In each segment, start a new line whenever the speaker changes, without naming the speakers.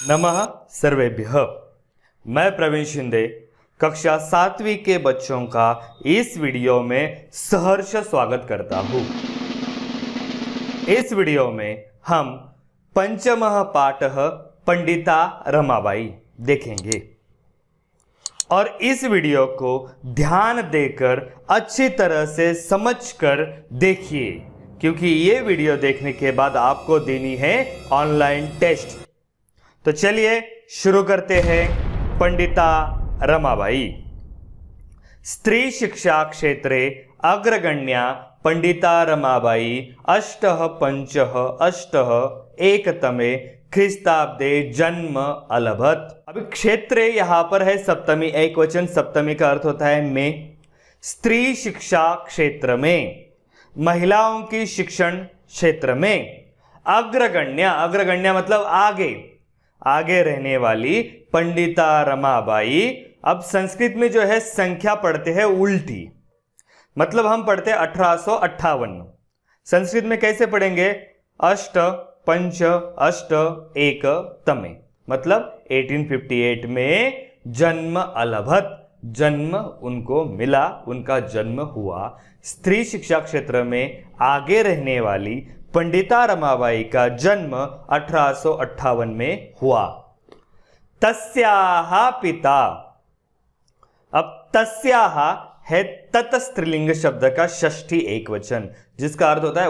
नमः सर्वेभ्यः। मैं प्रवीण शिंदे कक्षा 7वीं के बच्चों का इस वीडियो में सहर्ष स्वागत करता हूँ। इस वीडियो में हम पंचमः पाठः पंडिता रमाबाई देखेंगे और इस वीडियो को ध्यान देकर अच्छी तरह से समझकर देखिए, क्योंकि ये वीडियो देखने के बाद आपको देनी है ऑनलाइन टेस्ट। तो चलिए शुरू करते हैं। पंडिता रमाबाई स्त्री शिक्षा क्षेत्रे अग्रगण्या पंडिता रमाबाई अष्टः पंचः अष्टः एकतमे ख्रीस्ताब्दे जन्म अलभत। अभी क्षेत्रे यहां पर है सप्तमी एक वचन, सप्तमी का अर्थ होता है में। स्त्री शिक्षा क्षेत्र में, महिलाओं की शिक्षण क्षेत्र में। अग्रगण्या, अग्रगण्या मतलब आगे रहने वाली पंडिता रमाबाई। अब संस्कृत में जो है संख्या पढ़ते हैं उल्टी, मतलब हम पढ़ते हैं 1858। संस्कृत में कैसे पढ़ेंगे? अष्ट पंच अष्ट एक तमे, मतलब 1858 में जन्म अलभत, जन्म उनको मिला, उनका जन्म हुआ। स्त्री शिक्षा क्षेत्र में आगे रहने वाली पंडिता रमाबाई का जन्म 1858 में हुआ। तस्याहा पिता, अब तस्याहा है तत् स्त्रीलिंग शब्द का षष्ठी एक वचन, जिसका अर्थ होता है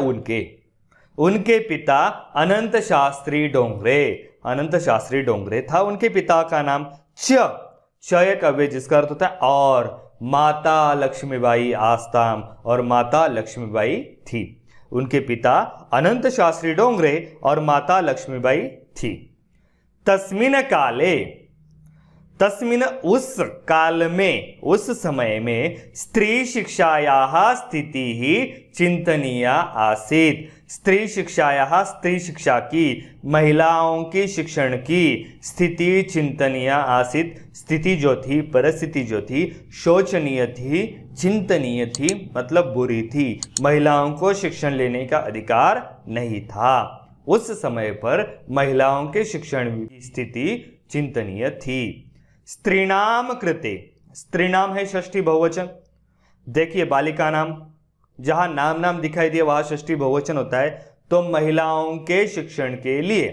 उनके पिता अनंत शास्त्री डोंगरे। अनंत शास्त्री डोंगरे था उनके पिता का नाम। च एक अव्यय जिसका अर्थ होता है और। माता लक्ष्मीबाई आस्ताम, और माता लक्ष्मीबाई थी। उनके पिता अनंत शास्त्री डोंगरे और माता लक्ष्मीबाई थी। तस्मिन काले, तस्मिन उस काल में, उस समय में स्त्री शिक्षायाः स्थिति ही चिंतनीया आसीत। स्त्री शिक्षायाः, स्त्री शिक्षा की, महिलाओं की शिक्षण की स्थिति चिंतनीय आसीत। स्थिति जो थी, परिस्थिति जो थी, शोचनीय थी, चिंतनीय थी, मतलब बुरी थी। महिलाओं को शिक्षण लेने का अधिकार नहीं था। उस समय पर महिलाओं के शिक्षण की स्थिति चिंतनीय थी। स्त्रीणाम कृते, स्त्रीणाम है षष्ठी बहुवचन। देखिए बालिका नाम, जहां नाम दिखाई दिए वहां षष्ठी बहुवचन होता है, तो महिलाओं के शिक्षण के लिए।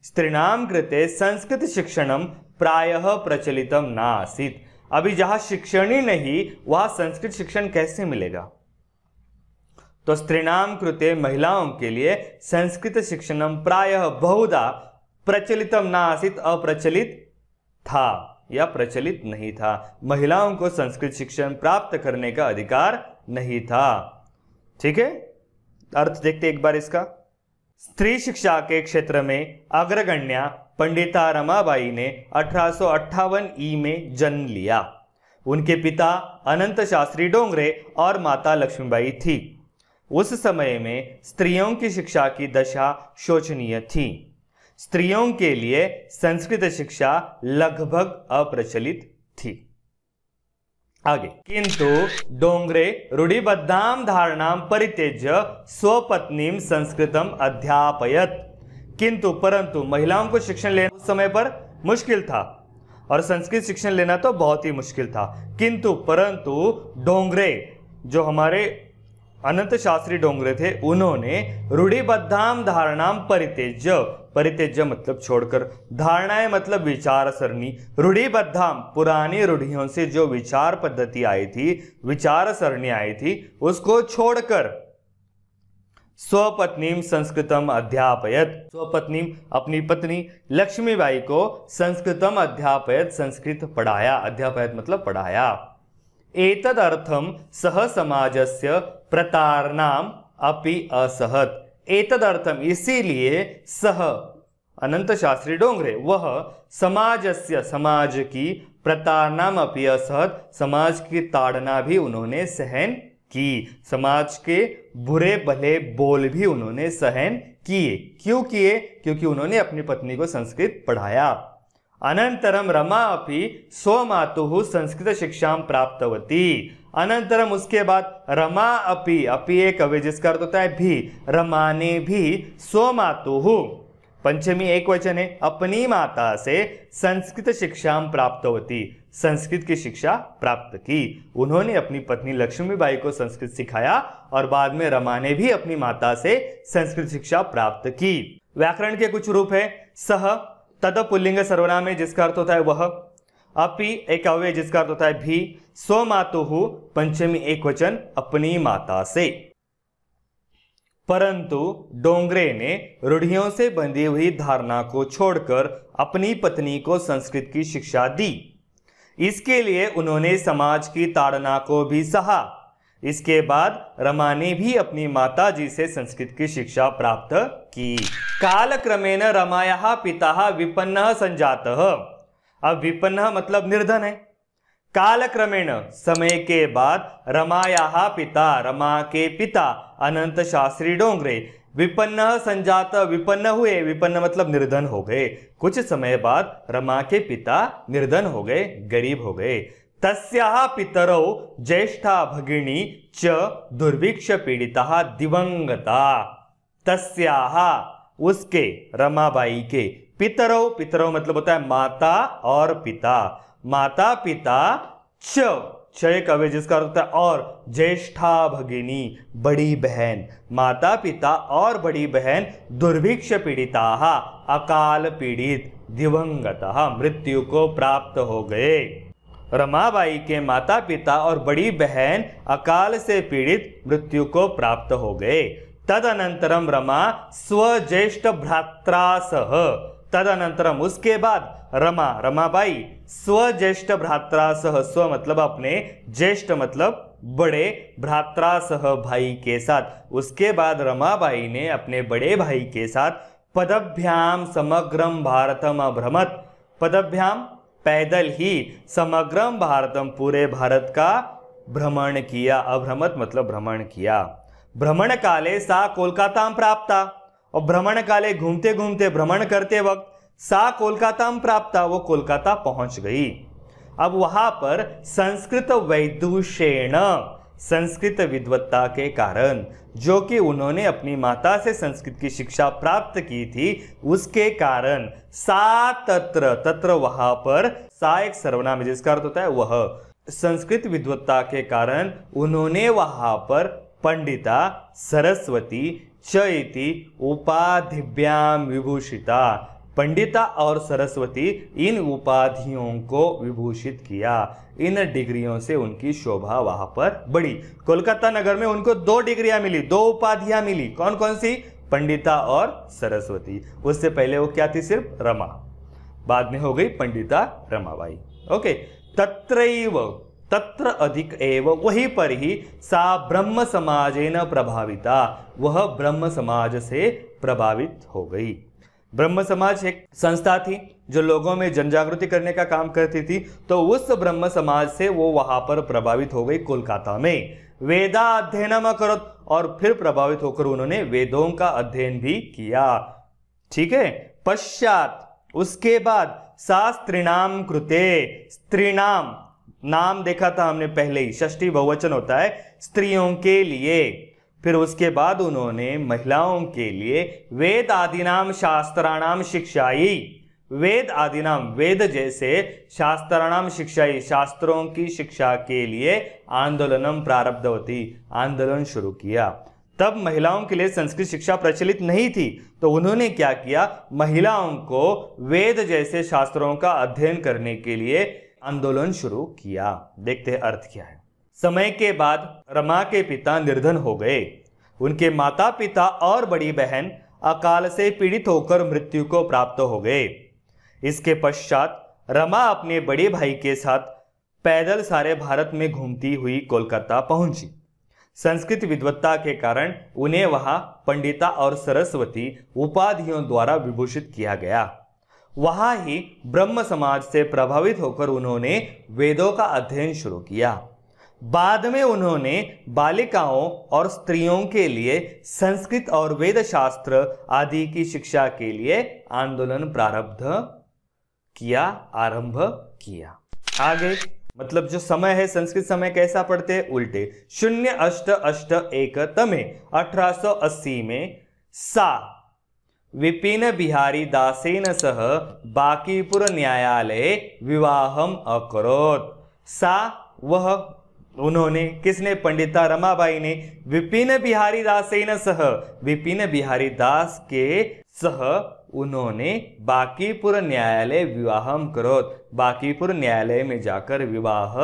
स्त्रीणाम कृते संस्कृत शिक्षणम प्रायः प्रचलितम नासीत। अभी जहां शिक्षण ही नहीं वहां संस्कृत शिक्षण कैसे मिलेगा? तो स्त्रीणाम कृते महिलाओं के लिए संस्कृत शिक्षणम प्रायः बहुधा प्रचलितम नासीत, अप्रचलित था या प्रचलित नहीं था। महिलाओं को संस्कृत शिक्षण प्राप्त करने का अधिकार नहीं था। ठीक है, अर्थ देखते एक बार इसका। स्त्री शिक्षा के क्षेत्र में अग्रगण्या पंडिता रमाबाई ने 1858 ई में जन्म लिया। उनके पिता अनंत शास्त्री डोंगरे और माता लक्ष्मीबाई थी। उस समय में स्त्रियों की शिक्षा की दशा शोचनीय थी। स्त्रियों के लिए संस्कृत शिक्षा लगभग अप्रचलित थी। आगे, किंतु डोंगरे रूढ़िबद्धाम धारणाम परित्यज्य स्वपत्नीम संस्कृतम अध्यापयत। किंतु परंतु महिलाओं को शिक्षण लेना उस समय पर मुश्किल था, और संस्कृत शिक्षण लेना तो बहुत ही मुश्किल था। किंतु परंतु डोंगरे, जो हमारे अनंत शास्त्री डोंगरे थे, उन्होंने रूढ़िबद्धाम धारणाम परित्यज्य, परित्यज्य मतलब छोड़कर, धारणाएं मतलब विचार सरणी, रूढ़िबद्धाम पुरानी रूढ़ियों से जो विचार पद्धति आई थी, विचार सरणी आई थी, उसको छोड़कर स्वपत्नीम संस्कृतम अध्यापयत, स्वपत्नीम अपनी पत्नी लक्ष्मीबाई को संस्कृतम अध्यापयत, संस्कृत पढ़ाया। अध्यापयत मतलब पढ़ाया। एतदर्थम सह समाजस्य प्रतारणाम अपि असहत। एतदर्थम इसीलिए सह अनंत शास्त्री डोंगरे, वह समाजस्य समाज की, प्रतारणाम अपि असहत समाज की ताड़ना भी उन्होंने सहन की। समाज के बुरे भले बोल भी उन्होंने सहन किए। क्यों किए? क्योंकि उन्होंने अपनी पत्नी को संस्कृत पढ़ाया। अनंतरम रमा अपि स्वमातुः संस्कृत शिक्षां प्राप्तवती। अनंतरम उसके बाद रमा अपि, अपि एक अव्यय जिसका अर्थ होता है भी, रमा ने भी स्वमातुः पंचमी एक वचन है, अपनी माता से संस्कृत शिक्षा प्राप्तवती, संस्कृत की शिक्षा प्राप्त की। उन्होंने अपनी पत्नी लक्ष्मीबाई को संस्कृत सिखाया और बाद में रमा ने भी अपनी माता से संस्कृत शिक्षा प्राप्त की। व्याकरण के कुछ रूप है, सह तद पुल्लिंग सर्वनाम है जिसका अर्थ होता है वह, अपि एक अव्यय जिसका अर्थ होता है भी, स्वमातुः पंचमी एक वचन अपनी माता से। परंतु डोंगरे ने रूढ़ियों से बंधी हुई धारणा को छोड़कर अपनी पत्नी को संस्कृत की शिक्षा दी। इसके लिए उन्होंने समाज की ताड़ना को भी सहा। इसके बाद रमा ने भी अपनी माता जी से संस्कृत की शिक्षा प्राप्त की। कालक्रमेण रमायाः पिता विपन्नः संजातः। अब विपन्नः मतलब निर्धन है। कालक्रमेण समय के बाद रमायाः पिता, रमा के पिता अनंत शास्त्री डोंगरे विपन्नः संजात, विपन्न हुए, विपन्न मतलब निर्धन हो गए। कुछ समय बाद रमा के पिता निर्धन हो गए, गरीब हो गए। तस्याः पितरौ ज्येष्ठा भगिनी च दुर्भिक्ष पीड़िता दिवंगता। तस्याः उसके, रमाबाई के, पितरौ, पितरौ मतलब होता है माता और पिता, माता पिता च, क्षय कवि जिसका अर्थ होता है और, ज्येष्ठा भगिनी बड़ी बहन, माता पिता और बड़ी बहन, दुर्भिक्ष पीड़िता अकाल पीड़ित, दिवंगता मृत्यु को प्राप्त हो गए। रमाबाई के माता पिता और बड़ी बहन अकाल से पीड़ित मृत्यु को प्राप्त हो गए। तदनंतरम रमा स्वज्येष्ठ भ्रात्रा सह, तदनंतरम उसके बाद रमा, रमाबाई स्वज्येष्ठ भ्रात्रा सह, स्व मतलब अपने, ज्येष्ठ मतलब बड़े, भ्रात्रा सह भाई के साथ, उसके बाद रमाबाई ने अपने बड़े भाई के साथ पदभ्याम समग्रम भारतम अभ्रमत, पदभ्याम पैदल ही, समग्रम भारतम पूरे भारत का भ्रमण किया। अभ्रमत मतलब भ्रमण किया। भ्रमण काले सा कोलकाता प्राप्ता, और भ्रमण काले घूमते घूमते भ्रमण करते वक्त सा कोलकाता प्राप्ता, वो कोलकाता पहुंच गई। अब वहां पर संस्कृत वैदुषेण, संस्कृत विद्वत्ता के कारण, जो कि उन्होंने अपनी माता से संस्कृत की शिक्षा प्राप्त की थी, उसके कारण सा तत्र, तत्र वहां पर, सा एक सर्वनाम है जिसका अर्थ होता है वह, संस्कृत विद्वत्ता के कारण उन्होंने वहां पर पंडिता सरस्वती च इति उपाधिभ्याम विभूषिता, पंडिता और सरस्वती इन उपाधियों को विभूषित किया। इन डिग्रियों से उनकी शोभा वहां पर बढ़ी। कोलकाता नगर में उनको 2 डिग्रियां मिली, 2 उपाधियां मिली। कौन कौन सी? पंडिता और सरस्वती। उससे पहले वो क्या थी? सिर्फ रमा, बाद में हो गई पंडिता रमाबाई। ओके, तत्रैव, तत्र अधिक एव, वहीं पर ही सा ब्रह्म समाजेन प्रभाविता, वह ब्रह्म समाज से प्रभावित हो गई। ब्रह्म समाज एक संस्था थी जो लोगों में जनजागृति करने का काम करती थी, तो उस ब्रह्म समाज से वो वहां पर प्रभावित हो गई कोलकाता में। वेदा अध्ययनम करोत, और फिर प्रभावित होकर उन्होंने वेदों का अध्ययन भी किया। ठीक है। पश्चात, उसके बाद, सा स्त्रीणाम कृते, स्त्रीणाम नाम देखा था हमने पहले ही, षष्ठी बहुवचन होता है स्त्रियों के लिए। फिर उसके बाद उन्होंने महिलाओं के लिए वेद आदिनाम शास्त्राणाम शिक्षाई, वेद आदिनाम, वेद जैसे, शास्त्राणाम शिक्षाई, शास्त्रों की शिक्षा के लिए आंदोलनम प्रारब्धवती, आंदोलन शुरू किया। तब महिलाओं के लिए संस्कृत शिक्षा प्रचलित नहीं थी, तो उन्होंने क्या किया? महिलाओं को वेद जैसे शास्त्रों का अध्ययन करने के लिए आंदोलन शुरू किया। देखते हैं अर्थ क्या है। समय के बाद रमा के पिता निर्धन हो गए। उनके माता पिता और बड़ी बहन अकाल से पीड़ित होकर मृत्यु को प्राप्त हो गए। इसके पश्चात रमा अपने बड़े भाई के साथ पैदल सारे भारत में घूमती हुई कोलकाता पहुंची। संस्कृत विद्वत्ता के कारण उन्हें वहां पंडिता और सरस्वती उपाधियों द्वारा विभूषित किया गया। वहां ही ब्रह्म समाज से प्रभावित होकर उन्होंने वेदों का अध्ययन शुरू किया। बाद में उन्होंने बालिकाओं और स्त्रियों के लिए संस्कृत और वेद शास्त्र आदि की शिक्षा के लिए आंदोलन आरंभ किया। आगे मतलब जो समय है, संस्कृत समय कैसा पढ़ते हैं? उल्टे। 0881 तमे 1880 में सा, विपिन बिहारी दासेन सह बांकीपुर न्यायालये विवाहम अकरोत्। सा वह उन्होंने, किसने, पंडिता रमाबाई ने, विपिन बिहारी दासेन सह, विपिन बिहारी दास के सह उन्होंने बांकीपुर न्यायालय विवाहम करोत्, बांकीपुर न्यायालय में जाकर विवाह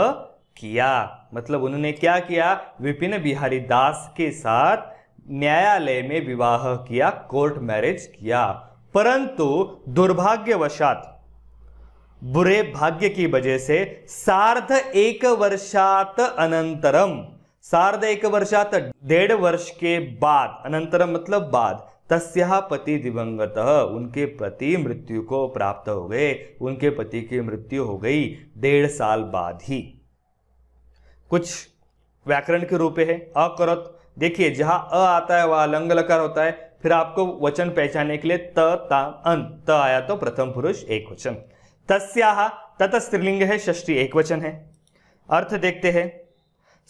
किया। मतलब उन्होंने क्या किया, विपिन बिहारी दास के साथ न्यायालय में विवाह किया, कोर्ट मैरिज किया। परंतु दुर्भाग्यवशात, बुरे भाग्य की वजह से सार्ध एक वर्षात अनंतरम, सार्ध एक वर्षात 1.5 वर्ष के बाद, अनंतरम मतलब बाद, तस्याः पति दिवंगतः, उनके पति मृत्यु को प्राप्त हो गए, उनके पति की मृत्यु हो गई 1.5 साल बाद ही। कुछ व्याकरण के रूप है अकरोत्। देखिए जहां अ आता है वहां लंग लकार होता है, फिर आपको वचन पहचानने के लिए त ता अन, त आया तो प्रथम पुरुष एक वचन। तस्याः, तत स्त्रीलिंग है, षष्ठी एक वचन है। अर्थ देखते हैं।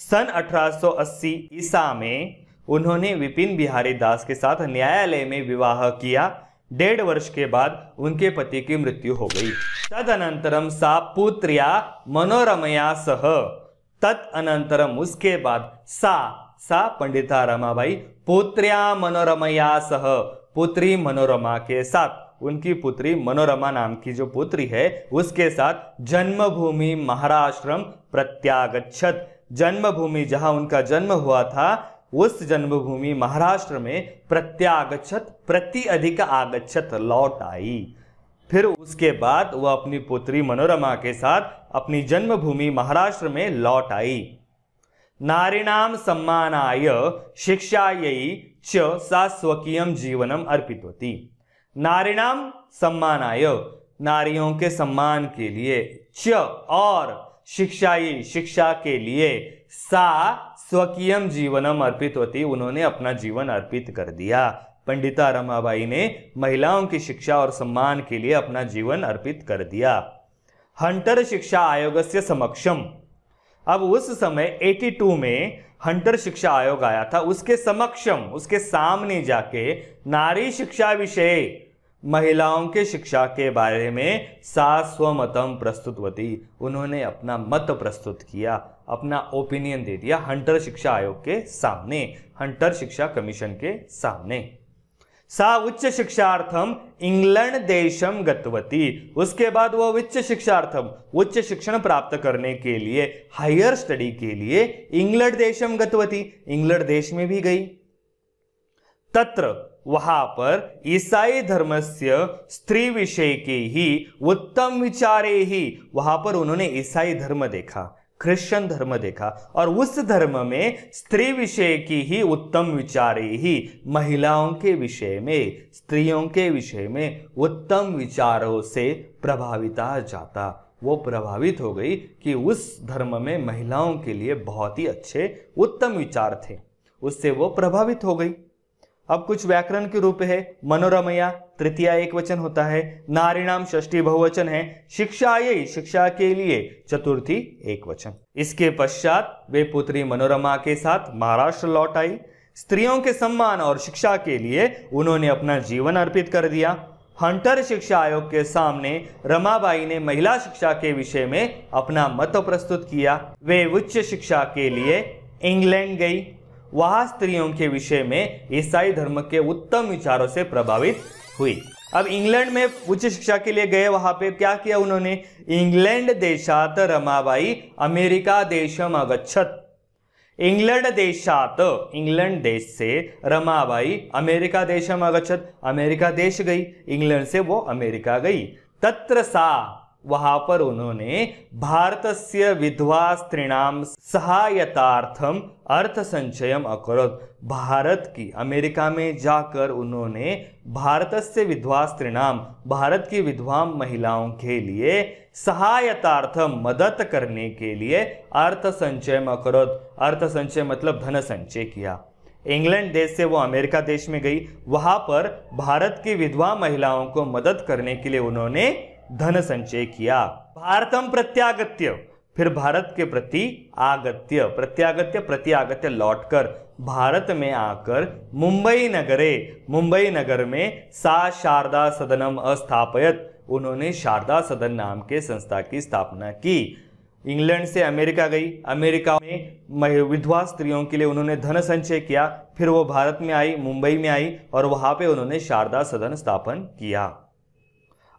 सन 1880 ईसा में उन्होंने विपिन बिहारी दास के साथ न्यायालय में विवाह किया। 1.5 वर्ष के बाद उनके पति की मृत्यु हो गई। तदनंतरम सा पुत्र्या मनोरमया सह, तदनंतरम उसके बाद सा पंडिता रमाबाई पुत्र्या मनोरमया सह, पुत्री मनोरमा के साथ, उनकी पुत्री मनोरमा नाम की जो पुत्री है उसके साथ जन्मभूमि महाराष्ट्रम प्रत्यागच्छत, जन्मभूमि जहां उनका जन्म हुआ था उस जन्मभूमि महाराष्ट्र में प्रत्यागच्छत, प्रति अधिक आगच्छत, लौट आई। फिर उसके बाद वह अपनी पुत्री मनोरमा के साथ अपनी जन्मभूमि महाराष्ट्र में लौट आई। नारीणाम सम्मानाय शिक्षायै च सा स्वकीयम जीवनम अर्पितवती। नारीणाम सम्मानाय, नारियों के सम्मान के लिए, च और शिक्षायै, शिक्षा के लिए, सा स्वकीयम जीवनम अर्पितवती, उन्होंने अपना जीवन अर्पित कर दिया। पंडिता रमाबाई ने महिलाओं की शिक्षा और सम्मान के लिए अपना जीवन अर्पित कर दिया। हंटर शिक्षा आयोगस्य समक्षम, अब उस समय 82 में हंटर शिक्षा आयोग आया था, उसके समक्षम, उसके सामने जाके नारी शिक्षा विषय, महिलाओं के शिक्षा के बारे में सा स्वमतम प्रस्तुतवती, उन्होंने अपना मत प्रस्तुत किया, अपना ओपिनियन दे दिया हंटर शिक्षा आयोग के सामने, हंटर शिक्षा कमीशन के सामने। सा उच्च शिक्षार्थम इंग्लैंड देशम गतवती, उसके बाद वह उच्च शिक्षार्थम, उच्च शिक्षण प्राप्त करने के लिए, हायर स्टडी के लिए इंग्लैंड देशम गतवती, इंग्लैंड देश में भी गई। तत्र, वहां पर ईसाई धर्मस्य स्त्री विषय के ही उत्तम विचारे ही, वहां पर उन्होंने ईसाई धर्म देखा, क्रिश्चियन धर्म देखा, और उस धर्म में स्त्री विषय की ही उत्तम विचारे ही, महिलाओं के विषय में, स्त्रियों के विषय में उत्तम विचारों से प्रभाविता जाता। वो प्रभावित हो गई कि उस धर्म में महिलाओं के लिए बहुत ही अच्छे उत्तम विचार थे, उससे वो प्रभावित हो गई। अब कुछ व्याकरण के रूप है। मनोरमया तृतीया एक वचन होता है, नारीणाम षष्ठी बहुवचन है, शिक्षायै शिक्षा के लिए चतुर्थी एक वचन। इसके पश्चात वे पुत्री मनोरमा के साथ महाराष्ट्र लौट आई। स्त्रियों के सम्मान और शिक्षा के लिए उन्होंने अपना जीवन अर्पित कर दिया। हंटर शिक्षा आयोग के सामने रमाबाई ने महिला शिक्षा के विषय में अपना मत प्रस्तुत किया। वे उच्च शिक्षा के लिए इंग्लैंड गई, वहां स्त्रियों के विषय में ईसाई धर्म के उत्तम विचारों से प्रभावित हुई। अब इंग्लैंड में उच्च शिक्षा के लिए गए, वहां पे क्या किया उन्होंने, इंग्लैंड देशात रमाबाई अमेरिका देशम अगच्छत, इंग्लैंड देशात, इंग्लैंड देश से रमाबाई अमेरिका देशम अगच्छत, अमेरिका देश गई, इंग्लैंड से वो अमेरिका गई। तत्र सा, वहां पर उन्होंने भारतस्य विधवा स्त्रीणाम सहायतार्थम अर्थ संचयम अकरोत्, भारत की, अमेरिका में जाकर उन्होंने भारतस्य विधवा स्त्रीणाम, भारत की विधवा महिलाओं के लिए सहायतार्थम मदद करने के लिए अर्थ संचयम अकरोत्, अर्थ संचय मतलब धन संचय किया। इंग्लैंड देश से वो अमेरिका देश में गई, वहां पर भारत की विधवा महिलाओं को मदद करने के लिए उन्होंने धन संचय किया। भारतम प्रत्यागत्य, फिर भारत के प्रति आगत्य, प्रत्यागत्य लौटकर भारत में आकर मुंबई नगर में सा शारदा सदनम अस्थापयत, उन्होंने शारदा सदन नाम के संस्था की स्थापना की। इंग्लैंड से अमेरिका गई, अमेरिका में विधवा स्त्रियों के लिए उन्होंने धन संचय किया, फिर वो भारत में आई, मुंबई में आई और वहां पे उन्होंने शारदा सदन स्थापन किया।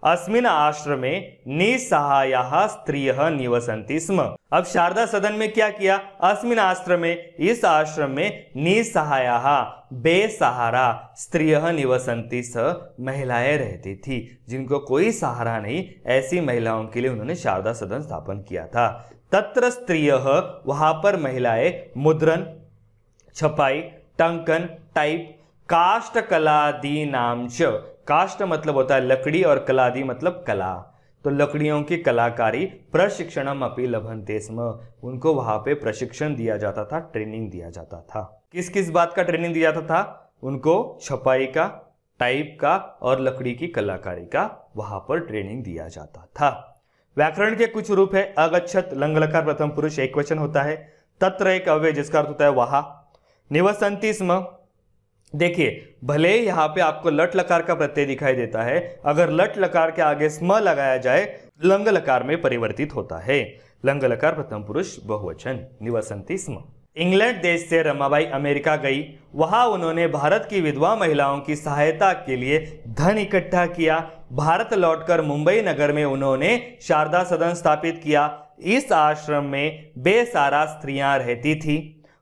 अस्मिन् आश्रमे निसहायाः स्त्रियः निवसन्ति स्म। अब शारदा सदन में क्या किया? अस्मिन् आश्रमे, इस आश्रम में निसहायाः, बेसहारा, स्त्रियः निवसन्ति स, महिलाएं रहती थी जिनको कोई सहारा नहीं, ऐसी महिलाओं के लिए उन्होंने शारदा सदन स्थापन किया था। तत्र स्त्रियः, वहां पर महिलाएं मुद्रण, छपाई, टंकन, टाइप, काष्ठ कलादि नाम च, काष्ठ मतलब होता है लकड़ी और कलादि मतलब कला, तो लकड़ियों की कलाकारी, प्रशिक्षणम अपि लभन्ते स्म, उनको वहां पे प्रशिक्षण दिया जाता था, ट्रेनिंग दिया जाता था। किस किस बात का ट्रेनिंग दिया जाता था? उनको छपाई का, टाइप का और लकड़ी की कलाकारी का वहां पर ट्रेनिंग दिया जाता था। व्याकरण के कुछ रूप है। अगच्छत, लंग लकार प्रथम पुरुष एक वचन होता है। तत्र एक अव्यय जिसका अर्थ होता है वहां। निवसन्ति स्म, देखिए भले यहां पे आपको लट लकार का प्रत्यय दिखाई देता है, अगर लट लकार के आगे स्म लगाया जाए लंग लकार में परिवर्तित होता है। लंग लकार प्रथम पुरुष बहुवचन, निवसन्ति स्म। इंग्लैंड देश से रमाबाई अमेरिका गई, वहां उन्होंने भारत की विधवा महिलाओं की सहायता के लिए धन इकट्ठा किया। भारत लौटकर मुंबई नगर में उन्होंने शारदा सदन स्थापित किया। इस आश्रम में बेसहारा स्त्रियां रहती थी।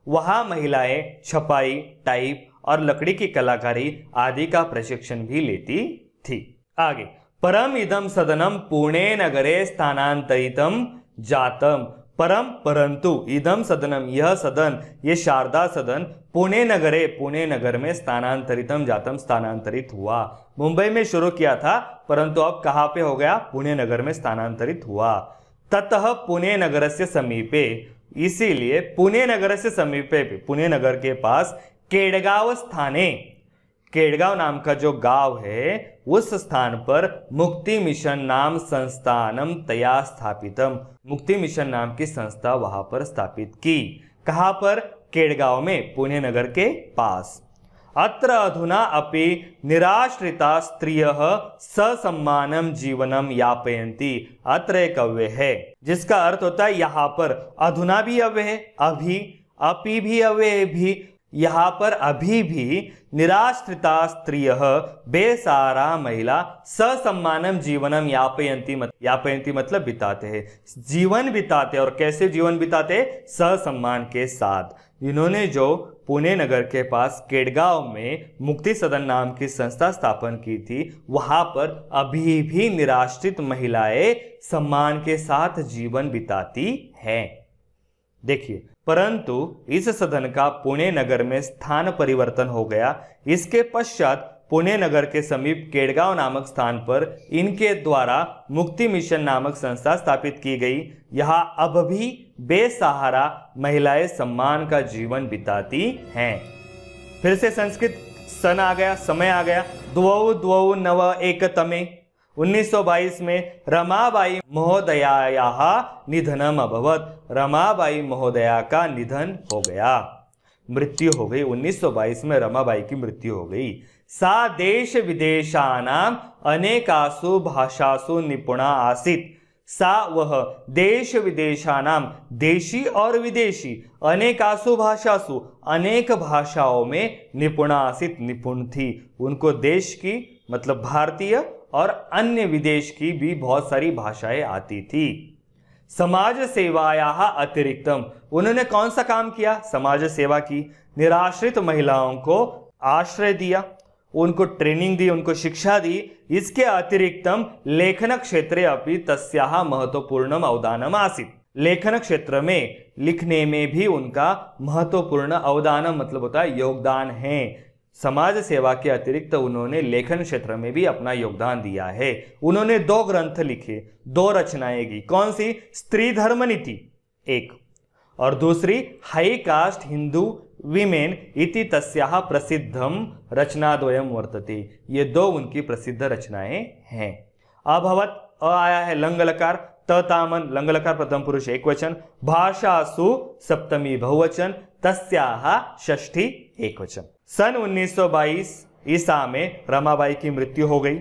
वहां महिलाएं छपाई, टाइप और लकड़ी की कलाकारी आदि का प्रशिक्षण भी लेती थी। आगे, परम इदम सदनम पुणे नगरे स्थानांतरितम जातम। परम परंतु, इदम सदनम यह सदन, ये शारदा सदन, पुणे नगरे, पुणे नगर में स्थानांतरितम जातम स्थानांतरित हुआ। मुंबई में शुरू किया था परंतु अब कहां पे हो गया? पुणे नगर में स्थानांतरित हुआ। ततः पुणे नगरस्य समीपे, इसीलिए पुणे नगर से समीपे, पुणे नगर के पास केडगांव स्थाने, केडगांव नाम का जो गांव है उस स्थान पर मुक्ति मिशन नाम संस्थानम तया स्थापितम, मुक्ति मिशन नाम की संस्था वहां पर स्थापित की। कहां पर? केडगांव में, पुणे नगर के पास। अत्र अधुना अपि निराश्रिता स्त्रियः ससम्मानम जीवनम यापयन्ति। अत्र एक अव्यय है जिसका अर्थ होता है यहां पर। अधुना भी अव्यय है, अभी, अपि भी अव्यय भी, यहां पर अभी भी निराश्रिता स्त्रियः, बेसहारा महिला, ससम्मानम जीवनम यापयन्ति, यापयन्ति मतलब बिताते हैं, जीवन बिताते। और कैसे जीवन बिताते? ससम्मान के साथ। इन्होंने जो पुणे नगर के पास केडगांव में मुक्ति सदन नाम की संस्था स्थापन की थी, वहां पर अभी भी निराश्रित महिलाएं सम्मान के साथ जीवन बिताती हैं। देखिए, परंतु इस सदन का पुणे नगर में स्थान परिवर्तन हो गया। इसके पश्चात पुणे नगर के समीप केडगांव नामक स्थान पर इनके द्वारा मुक्ति मिशन नामक संस्था स्थापित की गई। यहाँ अब भी बेसहारा महिलाएं सम्मान का जीवन बिताती हैं। फिर से संस्कृत सन आ गया, समय आ गया। 2291 1922 में रमाबाई महोदयायाः निधनम अभवत। रमाबाई महोदया का निधन हो गया, मृत्यु हो गई। 1922 में रमाबाई की मृत्यु हो गई। सा देश विदेशानाम अनेकासु भाषासु निपुणा आसीत्। सा वह देश विदेशानाम, देशी और विदेशी, अनेकासु भाषासु, अनेक भाषाओं में निपुणा आसीत्, निपुण थी। उनको देश की मतलब भारतीय और अन्य विदेश की भी बहुत सारी भाषाएं आती थी। समाज सेवायाः अतिरिक्तम, उन्होंने कौन सा काम किया? समाज सेवा की। निराश्रित महिलाओं को आश्रय दिया, उनको ट्रेनिंग दी, उनको शिक्षा दी। इसके अतिरिक्तम लेखन क्षेत्रे अपि तस्याः महत्वपूर्णम अवदानम आसीत्। लेखन क्षेत्र में, लिखने में भी उनका महत्वपूर्ण अवदान मतलब होता है योगदान है। समाज सेवा के अतिरिक्त उन्होंने लेखन क्षेत्र में भी अपना योगदान दिया है। उन्होंने 2 ग्रंथ लिखे, 2 रचनाएं की। कौन सी? स्त्री धर्म नीति एक, और दूसरी हाई कास्ट हिंदू विमेन इति तस्याः प्रसिद्धम रचनाद्वयम वर्तते। ये 2 उनकी प्रसिद्ध रचनाएं हैं। अभवत, अ आया है लंग लकार, तामन लंग लकार प्रथम पुरुष एकवचन, भाषासु सप्तमी बहुवचन, तस्याः षष्ठी एकवचन। सन 1922 ईसा में रमाबाई की मृत्यु हो गई।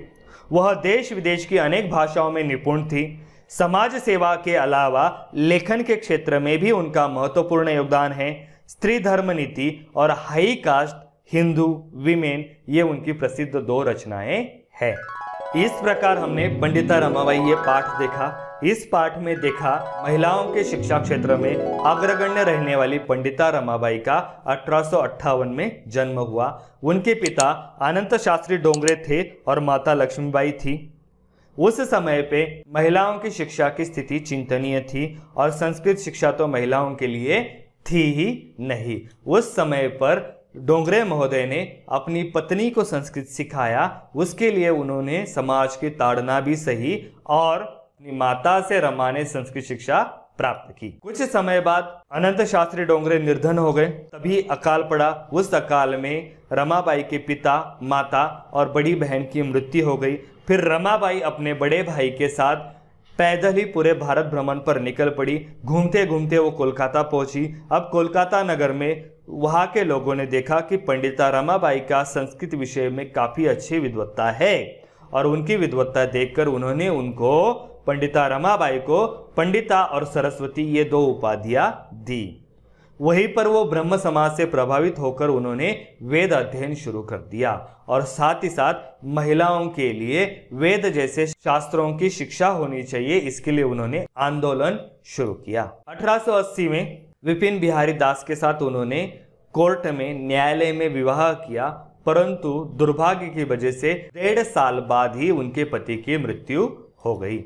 वह देश विदेश की अनेक भाषाओं में निपुण थी। समाज सेवा के अलावा लेखन के क्षेत्र में भी उनका महत्वपूर्ण योगदान है। स्त्री धर्म नीति और हाई कास्ट हिंदू विमेन ये उनकी प्रसिद्ध 2 रचनाएं हैं। इस प्रकार हमने पंडिता रमाबाई ये पाठ देखा। इस पाठ में देखा महिलाओं के शिक्षा क्षेत्र में अग्रगण्य रहने वाली पंडिता रमाबाई का 1858 में जन्म हुआ। उनके पिता अनंत शास्त्री डोंगरे थे और माता लक्ष्मीबाई थी। उस समय पे महिलाओं की शिक्षा की स्थिति चिंतनीय थी और संस्कृत शिक्षा तो महिलाओं के लिए थी ही नहीं। उस समय पर डोंगरे महोदय ने अपनी पत्नी को संस्कृत सिखाया। उसके लिए उन्होंने समाज की ताड़ना भी सही और अपनी माता से रमा ने संस्कृत शिक्षा प्राप्त की। कुछ समय बाद अनंत शास्त्री डोंगरे निर्धन हो गए। तभी अकाल पड़ा। उस अकाल में रमाबाई के पिता, माता और बड़ी बहन की मृत्यु हो गई। फिर रमाबाई अपने बड़े भाई के साथ पैदल ही पूरे भारत भ्रमण पर निकल पड़ी। घूमते घूमते वो कोलकाता पहुंची। अब कोलकाता नगर में वहाँ के लोगों ने देखा कि पंडिता रमाबाई का संस्कृत विषय में काफ़ी अच्छी विद्वत्ता है और उनकी विद्वत्ता देखकर उन्होंने उनको पंडिता रमाबाई को पंडिता और सरस्वती ये 2 उपाधियाँ दी। वहीं पर वो ब्रह्म समाज से प्रभावित होकर उन्होंने वेद अध्ययन शुरू कर दिया और साथ ही साथ महिलाओं के लिए वेद जैसे शास्त्रों की शिक्षा होनी चाहिए, इसके लिए उन्होंने आंदोलन शुरू किया। 1880 में विपिन बिहारी दास के साथ उन्होंने कोर्ट में न्यायालय में विवाह किया, परंतु दुर्भाग्य की वजह से 1.5 साल बाद ही उनके पति की मृत्यु हो गई।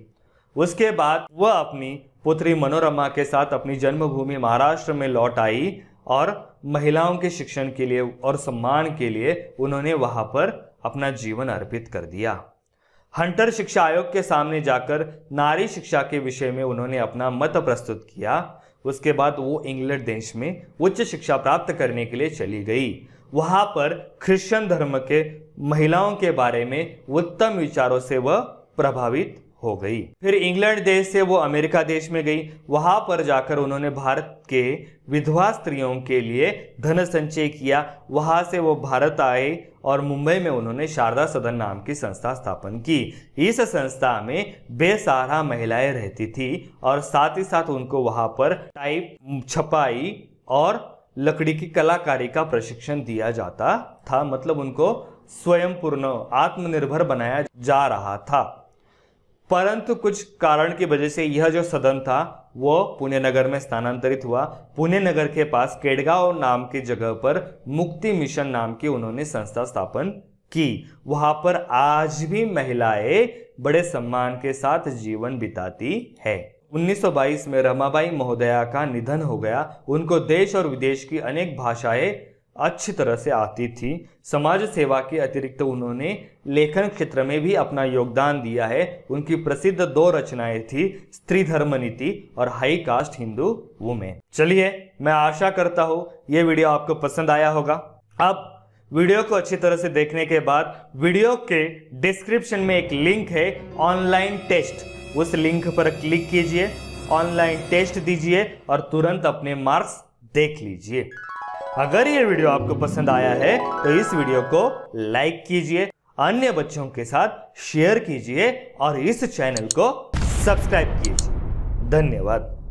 उसके बाद वह अपनी पुत्री मनोरमा के साथ अपनी जन्मभूमि महाराष्ट्र में लौट आई और महिलाओं के शिक्षण के लिए और सम्मान के लिए उन्होंने वहां पर अपना जीवन अर्पित कर दिया। हंटर शिक्षा आयोग के सामने जाकर नारी शिक्षा के विषय में उन्होंने अपना मत प्रस्तुत किया। उसके बाद वो इंग्लैंड देश में उच्च शिक्षा प्राप्त करने के लिए चली गई। वहां पर क्रिश्चियन धर्म के महिलाओं के बारे में उत्तम विचारों से वह प्रभावित हो गई। फिर इंग्लैंड देश से वो अमेरिका देश में गई। वहां पर जाकर उन्होंने भारत के विधवा स्त्रियों के लिए धन संचय किया। वहां से वो भारत आए और मुंबई में उन्होंने शारदा सदन नाम की संस्था स्थापन की। इस संस्था में बेसहारा महिलाएं रहती थी और साथ ही साथ उनको वहां पर टाइप, छपाई और लकड़ी की कलाकारी का प्रशिक्षण दिया जाता था। मतलब उनको स्वयं पूर्ण आत्मनिर्भर बनाया जा रहा था। परंतु कुछ कारण की वजह से यह जो सदन था वो पुणे नगर में स्थानांतरित हुआ। पुणे नगर के पास केडगांव नाम की जगह पर मुक्ति मिशन नाम की उन्होंने संस्था स्थापन की। वहां पर आज भी महिलाएं बड़े सम्मान के साथ जीवन बिताती है। 1922 में रमाबाई महोदया का निधन हो गया। उनको देश और विदेश की अनेक भाषाएं अच्छी तरह से आती थी। समाज सेवा के अतिरिक्त उन्होंने लेखन क्षेत्र में भी अपना योगदान दिया है। उनकी प्रसिद्ध 2 रचनाएं थी, स्त्री धर्म नीति और हाई कास्ट हिंदू वुमेन। चलिए, मैं आशा करता हूँ ये वीडियो आपको पसंद आया होगा। अब वीडियो को अच्छी तरह से देखने के बाद वीडियो के डिस्क्रिप्शन में एक लिंक है ऑनलाइन टेस्ट, उस लिंक पर क्लिक कीजिए, ऑनलाइन टेस्ट दीजिए और तुरंत अपने मार्क्स देख लीजिए। अगर ये वीडियो आपको पसंद आया है तो इस वीडियो को लाइक कीजिए, अन्य बच्चों के साथ शेयर कीजिए और इस चैनल को सब्सक्राइब कीजिए। धन्यवाद।